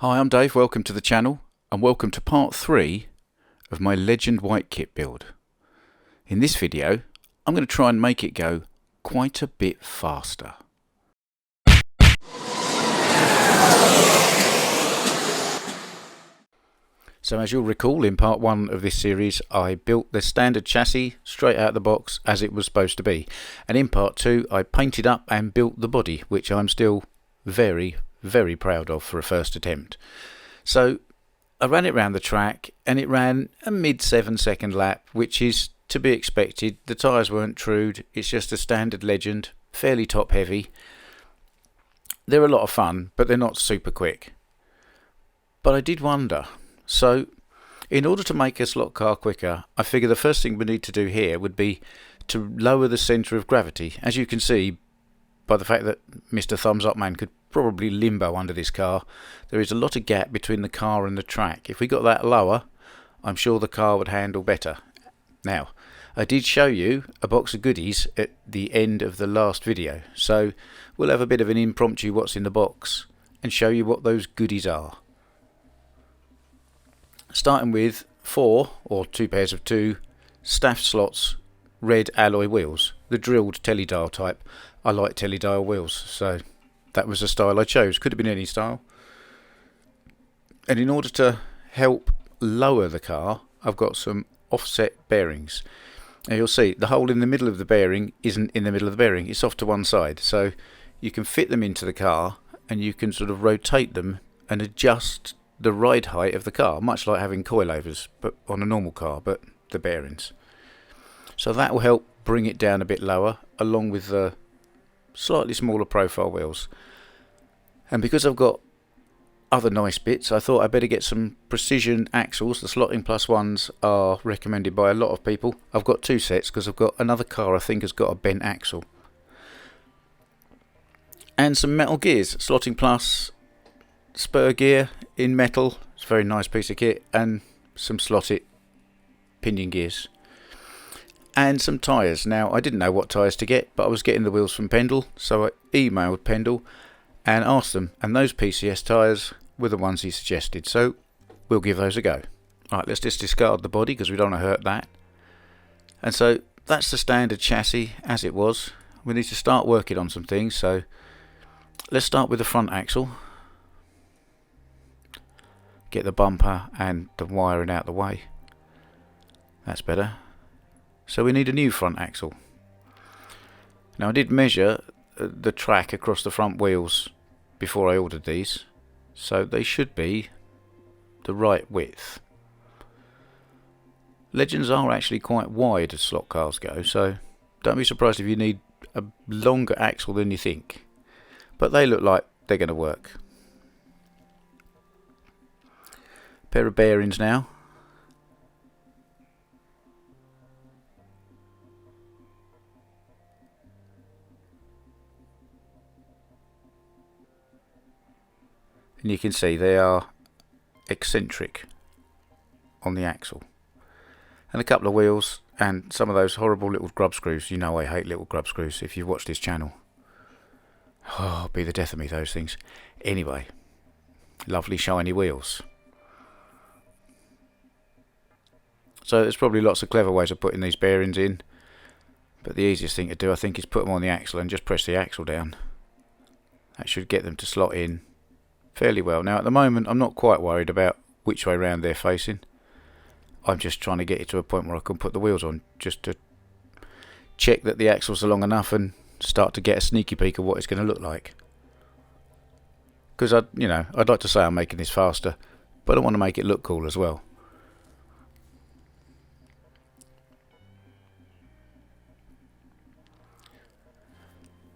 Hi, I'm Dave, welcome to the channel and welcome to part 3 of my Legend White kit build. In this video I'm going to try and make it go quite a bit faster. So as you'll recall, in part 1 of this series I built the standard chassis straight out of the box as it was supposed to be, and in part 2 I painted up and built the body, which I'm still very proud of for a first attempt. So I ran it round the track and it ran a mid 7-second lap, which is to be expected. The tyres weren't trued, it's just a standard Legend, fairly top heavy. They're a lot of fun, but they're not super quick. But I did wonder, so in order to make a slot car quicker, I figure the first thing we need to do here would be to lower the centre of gravity. As you can see by the fact that Mr. Thumbs Up Man could probably limbo under this car, there is a lot of gap between the car and the track. If we got that lower, I'm sure the car would handle better. Now, I did show you a box of goodies at the end of the last video, so we'll have a bit of an impromptu what's in the box and show you what those goodies are. Starting with 4 or 2 pairs of 2 staff slots red alloy wheels, the drilled teledial type. I like teledial wheels, so that was the style I chose. Could have been any style. And in order to help lower the car, I've got some offset bearings. Now you'll see the hole in the middle of the bearing isn't in the middle of the bearing, it's off to one side, so you can fit them into the car and you can sort of rotate them and adjust the ride height of the car, much like having coilovers but on a normal car, but the bearings. So that will help bring it down a bit lower, along with the slightly smaller profile wheels. And because I've got other nice bits, I thought I'd better get some precision axles. The slotting plus ones are recommended by a lot of people. I've got 2 sets because I've got another car I think has got a bent axle. And some metal gears, slotting plus spur gear in metal, it's a very nice piece of kit, and some slotted pinion gears. And some tyres. Now I didn't know what tyres to get, but I was getting the wheels from Pendle, so I emailed Pendle and asked them, and those PCS tyres were the ones he suggested, so we'll give those a go. Alright, let's just discard the body because we don't want to hurt that. And so that's the standard chassis as it was. We need to start working on some things, so let's start with the front axle. Get the bumper and the wiring out the way. That's better. So we need a new front axle. Now I did measure the track across the front wheels before I ordered these, so they should be the right width. Legends are actually quite wide as slot cars go, so don't be surprised if you need a longer axle than you think, but they look like they're going to work. Pair of bearings now. And you can see they are eccentric on the axle. And a couple of wheels and some of those horrible little grub screws. You know I hate little grub screws if you've watched this channel. Oh, be the death of me, those things. Anyway, lovely shiny wheels. So there's probably lots of clever ways of putting these bearings in, but the easiest thing to do I think is put them on the axle and just press the axle down. That should get them to slot in fairly well. Now at the moment I'm not quite worried about which way round they're facing. I'm just trying to get it to a point where I can put the wheels on, just to check that the axles are long enough and start to get a sneaky peek of what it's going to look like. Because I'd like to say I'm making this faster, but I want to make it look cool as well.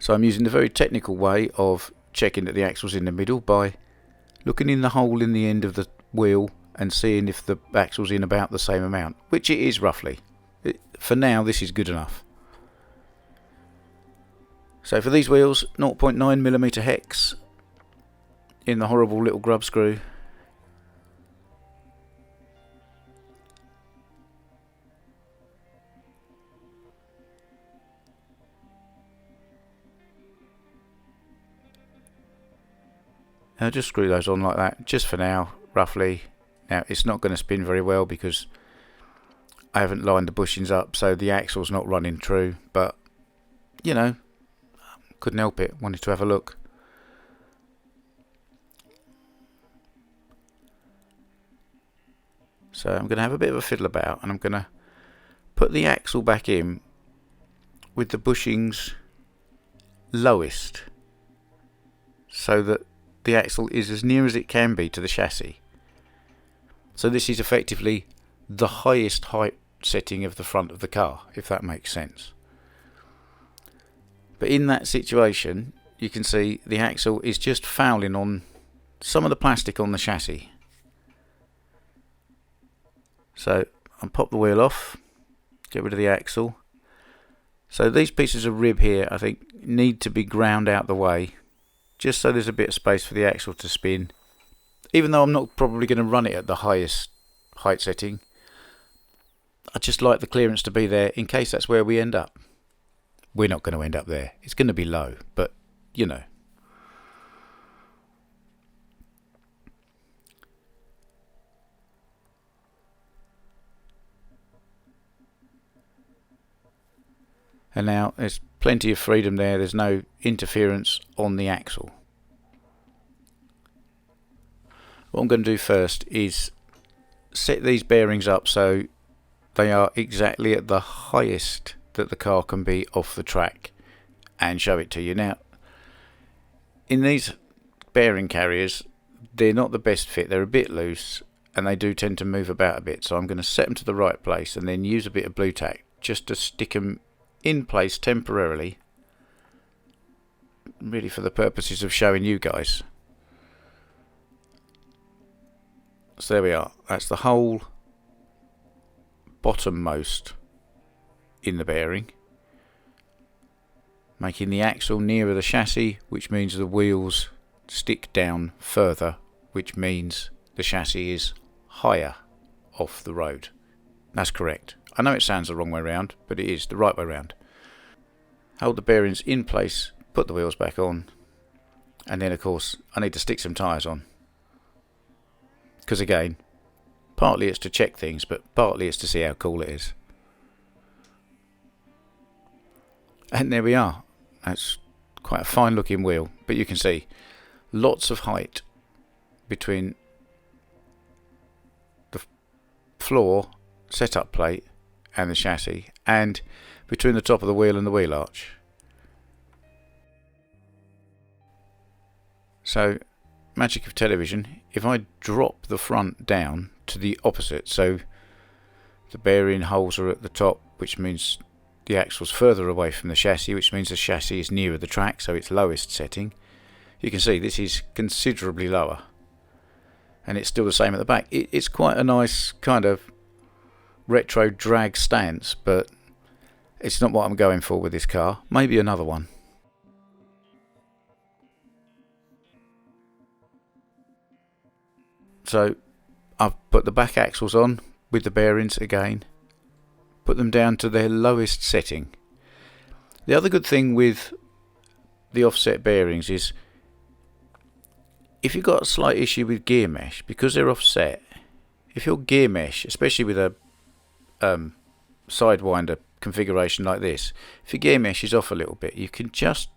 So I'm using the very technical way of checking that the axle's in the middle by looking in the hole in the end of the wheel and seeing if the axle's in about the same amount, which it is roughly. For now this is good enough. So for these wheels, 0.9mm hex in the horrible little grub screw. I'll just screw those on like that, just for now, roughly. Now, it's not going to spin very well because I haven't lined the bushings up, so the axle's not running true, but, you know, couldn't help it, wanted to have a look. So I'm going to have a bit of a fiddle about, and I'm going to put the axle back in with the bushings lowest, so that the axle is as near as it can be to the chassis. So this is effectively the highest height setting of the front of the car, if that makes sense. But in that situation, you can see the axle is just fouling on some of the plastic on the chassis. So I'll pop the wheel off, get rid of the axle. So these pieces of rib here, I think, need to be ground out the way, just so there's a bit of space for the axle to spin. Even though I'm not probably going to run it at the highest height setting, I just like the clearance to be there in case that's where we end up. We're not going to end up there. It's going to be low, but you know. And now there's plenty of freedom there. There's no interference on the axle. What I'm going to do first is set these bearings up so they are exactly at the highest that the car can be off the track, and show it to you. Now, in these bearing carriers, they're not the best fit. They're a bit loose and they do tend to move about a bit, so I'm going to set them to the right place and then use a bit of blue tack just to stick them in place temporarily, really for the purposes of showing you guys. So there we are. That's the whole bottommost in the bearing, making the axle nearer the chassis, which means the wheels stick down further, which means the chassis is higher off the road. That's correct. I know it sounds the wrong way round, but it is the right way round. Hold the bearings in place, put the wheels back on, and then of course I need to stick some tyres on. Because again, partly it's to check things, but partly it's to see how cool it is. And there we are. That's quite a fine looking wheel, but you can see lots of height between the floor setup plate and the chassis, and between the top of the wheel and the wheel arch. So, magic of television, if I drop the front down to the opposite, so the bearing holes are at the top, which means the axle's further away from the chassis, which means the chassis is nearer the track, so its lowest setting. You can see this is considerably lower, and it's still the same at the back. It's quite a nice kind of retro drag stance, but it's not what I'm going for with this car. Maybe another one. So I've put the back axles on with the bearings again, put them down to their lowest setting. The other good thing with the offset bearings is if you've got a slight issue with gear mesh, because they're offset, if your gear mesh, especially with a sidewinder configuration like this, if your gear mesh is off a little bit, you can just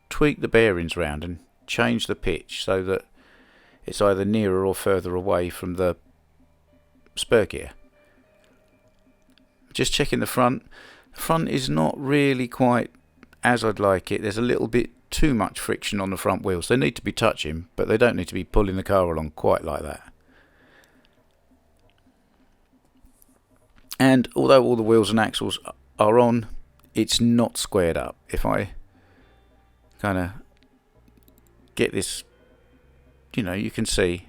tweak the bearings round and change the pitch so that it's either nearer or further away from the spur gear. Just checking the front. The front is not really quite as I'd like it. There's a little bit too much friction on the front wheels. They need to be touching, but they don't need to be pulling the car along quite like that. And although all the wheels and axles are on, it's not squared up. If I kind of get this, you can see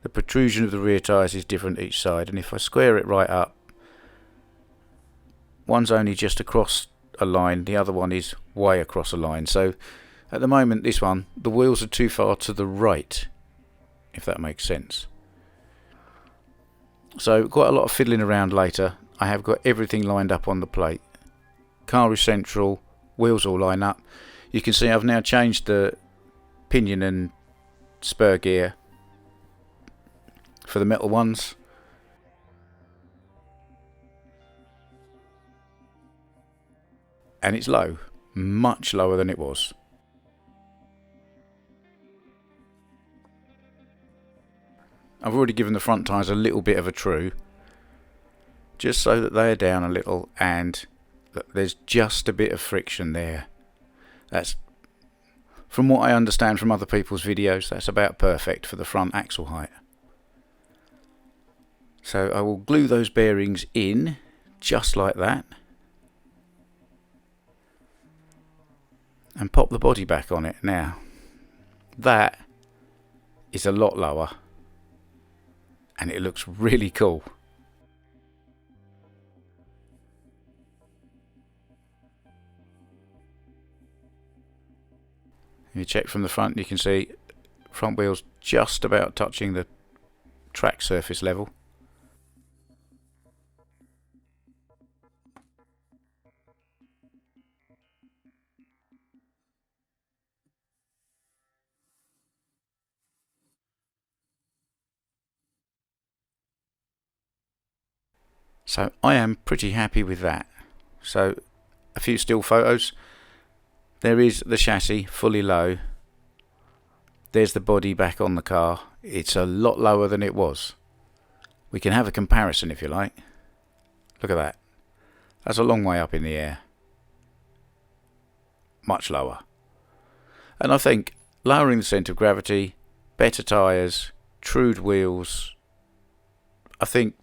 the protrusion of the rear tyres is different each side, and if I square it right up, one's only just across a line, the other one is way across a line. So at the moment, this one, the wheels are too far to the right, if that makes sense. So quite a lot of fiddling around later. I have got everything lined up on the plate. Car is central, wheels all line up. You can see I've now changed the pinion and spur gear for the metal ones. And it's low, much lower than it was. I've already given the front tyres a little bit of a true, just so that they are down a little, and there's just a bit of friction there. That's, from what I understand from other people's videos, that's about perfect for the front axle height. So I will glue those bearings in just like that and pop the body back on it. Now that is a lot lower and it looks really cool. If you check from the front, you can see front wheels just about touching the track surface level. So I am pretty happy with that. So a few still photos. There is the chassis fully low. There's the body back on the car. It's a lot lower than it was. We can have a comparison if you like. Look at that. That's a long way up in the air. Much lower. And I think lowering the centre of gravity, better tyres, trued wheels, I think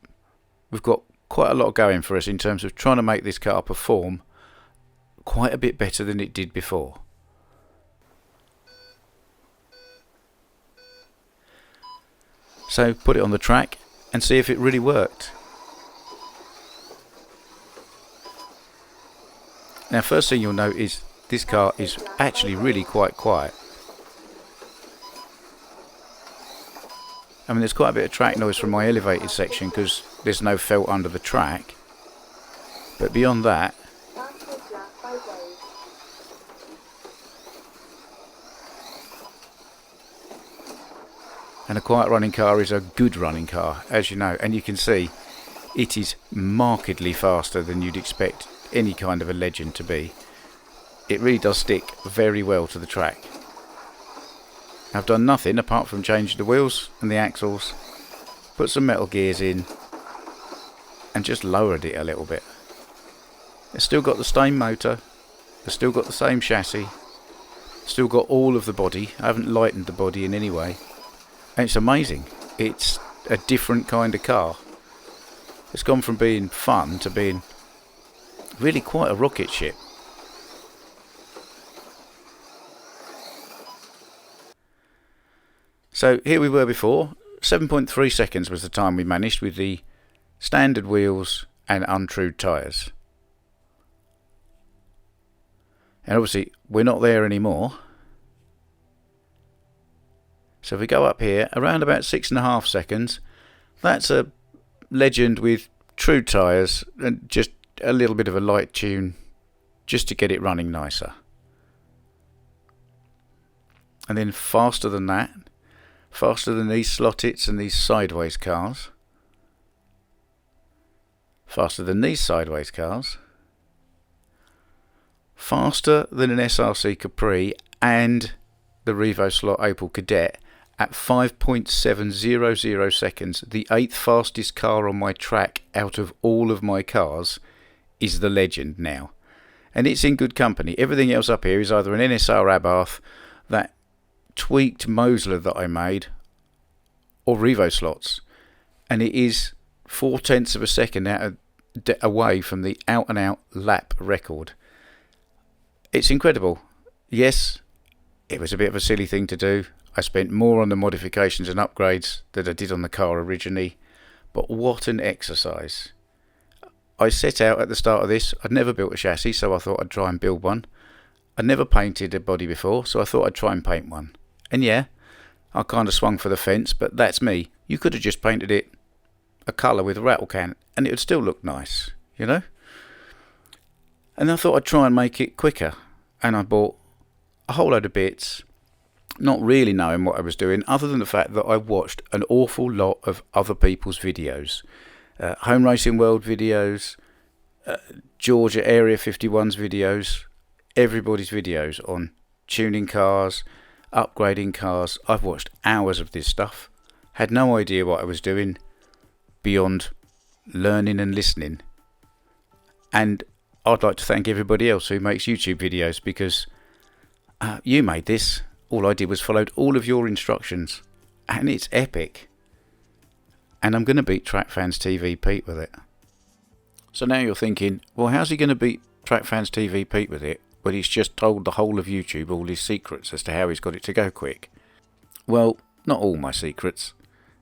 we've got quite a lot going for us in terms of trying to make this car perform quite a bit better than it did before. So put it on the track and see if it really worked. Now first thing you'll note is this car is actually really quite quiet. I mean, there's quite a bit of track noise from my elevated section because there's no felt under the track, but beyond that, and a quiet running car is a good running car, as you know, and you can see it is markedly faster than you'd expect any kind of a Legend to be. It really does stick very well to the track. I've done nothing apart from change the wheels and the axles, put some metal gears in and just lowered it a little bit. It's still got the same motor, it's still got the same chassis, still got all of the body. I haven't lightened the body in any way, and it's amazing. It's a different kind of car. It's gone from being fun to being really quite a rocket ship. So here we were before. 7.3 seconds was the time we managed with the standard wheels and untrued tyres. And obviously we're not there anymore. So if we go up here, around about 6.5 seconds, that's a Legend with true tyres and just a little bit of a light tune just to get it running nicer. And then faster than that, faster than these slot-its and these sideways cars, faster than these sideways cars, faster than an SRC Capri and the Revo Slot Opel Kadett at 5.700 seconds. The 8th fastest car on my track out of all of my cars is the Legend now. And it's in good company. Everything else up here is either an NSR Abarth, that tweaked Mosler that I made, or Revo slots, and it is 0.4 of a second away from the out and out lap record. It's incredible. Yes, it was a bit of a silly thing to do. I spent more on the modifications and upgrades than I did on the car originally, but what an exercise. I set out at the start of this, I'd never built a chassis, so I thought I'd try and build one. I'd never painted a body before, so I thought I'd try and paint one. And yeah, I kind of swung for the fence, but that's me. You could have just painted it a colour with a rattle can and it would still look nice, you know? And I thought I'd try and make it quicker. And I bought a whole load of bits, not really knowing what I was doing, other than the fact that I watched an awful lot of other people's videos. Home Racing World videos, Georgia Area 51's videos, everybody's videos on tuning cars, upgrading cars. I've watched hours of this stuff, had no idea what I was doing beyond learning and listening. And I'd like to thank everybody else who makes YouTube videos, because you made this. All I did was followed all of your instructions, and it's epic. And I'm going to beat Track Fans TV Pete with it. So now you're thinking, well, how's he going to beat Track Fans TV Pete with it when he's just told the whole of YouTube all his secrets as to how he's got it to go quick? Well, not all my secrets.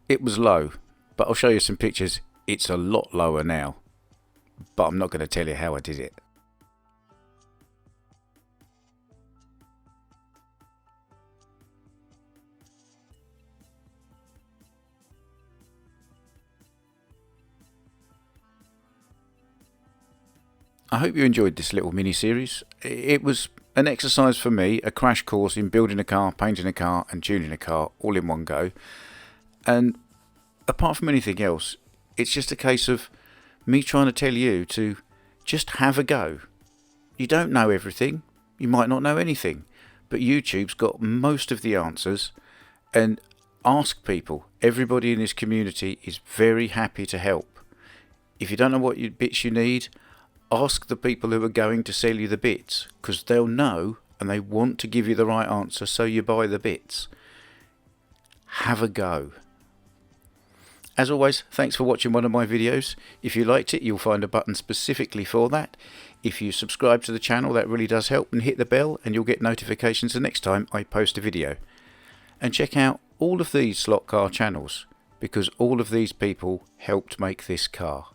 It was low, but I'll show you some pictures. It's a lot lower now, but I'm not going to tell you how I did it. I hope you enjoyed this little mini-series. It was an exercise for me, a crash course in building a car, painting a car and tuning a car all in one go. And apart from anything else, it's just a case of me trying to tell you to just have a go. You don't know everything, you might not know anything, but YouTube's got most of the answers, and ask people. Everybody in this community is very happy to help. If you don't know what bits you need, ask the people who are going to sell you the bits, because they'll know and they want to give you the right answer, so you buy the bits. Have a go. As always, thanks for watching one of my videos. If you liked it, you'll find a button specifically for that. If you subscribe to the channel, that really does help, and hit the bell and you'll get notifications the next time I post a video. And check out all of these slot car channels, because all of these people helped make this car.